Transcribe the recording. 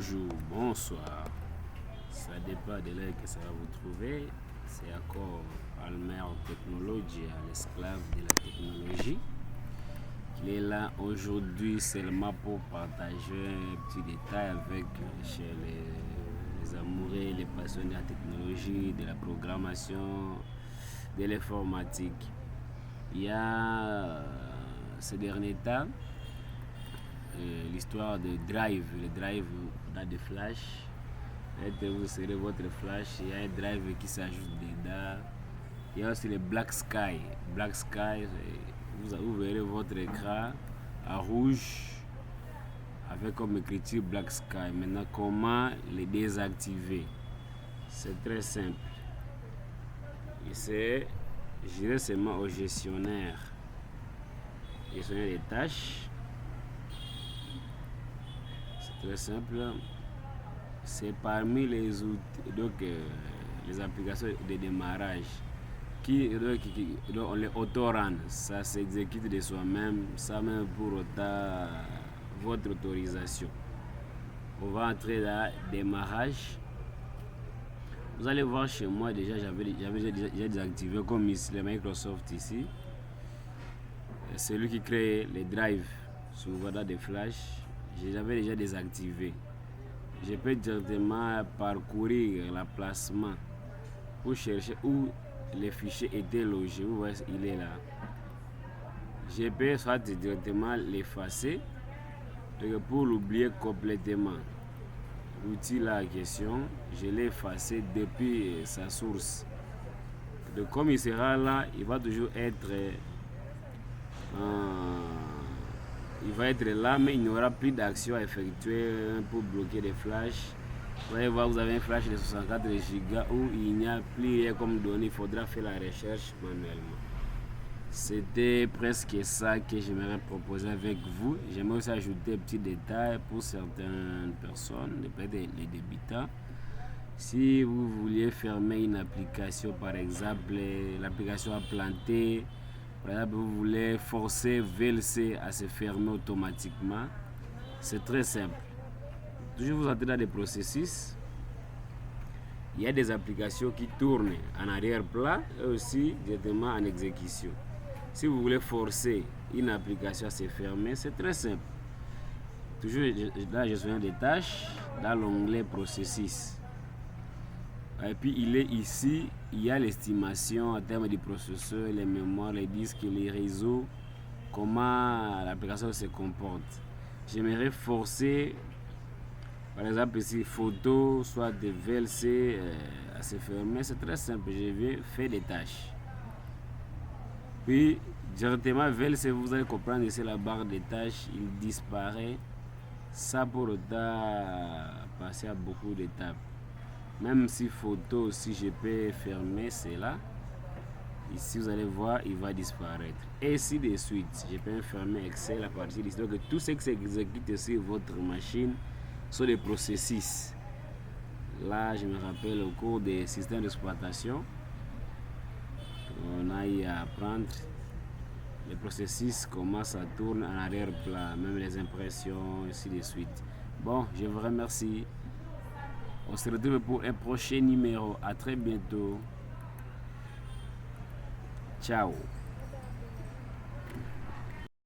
bonjour, bonsoir. Ça dépend de l'heure que ça va vous trouver. C'est encore Palmer Technology, l'esclave de la technologie. Il est là aujourd'hui seulement pour partager un petit détail avec chez les amoureux, les passionnés de la technologie, de la programmation, de l'informatique. Il y a ces derniers temps l'histoire de Drive, le Drive dans des Flash. Vous serez votre Flash, il y a un Drive qui s'ajoute dedans. Il y a aussi le Black Sky. Black Sky, vous verrez votre écran en rouge avec comme écriture Black Sky. Maintenant, comment les désactiver? C'est très simple. J'irai seulement au gestionnaire des tâches. C'est très simple. C'est parmi les outils, donc les applications de démarrage on les auto-run. Ça s'exécute de soi-même, sans même pour autant votre autorisation. On va entrer dans démarrage. Vous allez voir chez moi déjà, j'avais déjà désactivé comme ici, le Microsoft ici. C'est lui qui crée les drives souvent dans des flashs. Je l'avais déjà désactivé. Je peux directement parcourir l'emplacement pour chercher où les fichiers étaient logés. Vous voyez, il est là. Je peux soit directement l'effacer pour l'oublier complètement. L'outil là en question, je l'ai effacé depuis sa source. Donc, comme il sera là, il va toujours être là, mais il n'y aura plus d'action à effectuer pour bloquer les flashs. Vous allez voir, vous avez un flash de 64 Go où il n'y a plus rien comme données. Il faudra faire la recherche manuellement. C'était presque ça que j'aimerais proposer avec vous. J'aimerais aussi ajouter un petit détail pour certaines personnes, peut-être les débutants. Si vous vouliez fermer une application, par exemple, l'application a planté, par exemple, vous voulez forcer VLC à se fermer automatiquement, c'est très simple. Toujours vous entrez dans des processus. Il y a des applications qui tournent en arrière-plan et aussi directement en exécution. Si vous voulez forcer une application à se fermer, c'est très simple. Toujours dans la gestion des tâches, dans l'onglet processus. Et puis il est ici, il y a l'estimation en termes de processeur, les mémoires, les disques, les réseaux, comment l'application se comporte. J'aimerais forcer, par exemple ici, photo, soit de VLC à se fermer. C'est très simple, je vais faire des tâches. Puis directement VLC, vous allez comprendre ici la barre des tâches, il disparaît. Ça pour autant passer à beaucoup d'étapes. Même si photo aussi je peux fermer, c'est là. Ici vous allez voir, il va disparaître. Et ainsi de suite. Je peux fermer Excel à partir d'ici. Donc tout ce qui s'exécute sur votre machine sont des processus. Là, je me rappelle au cours des systèmes d'exploitation, on a eu à apprendre les processus, comment ça tourne en arrière-plan, même les impressions, ainsi de suite. Bon, je vous remercie. On se retrouve pour un prochain numéro. À très bientôt. Ciao.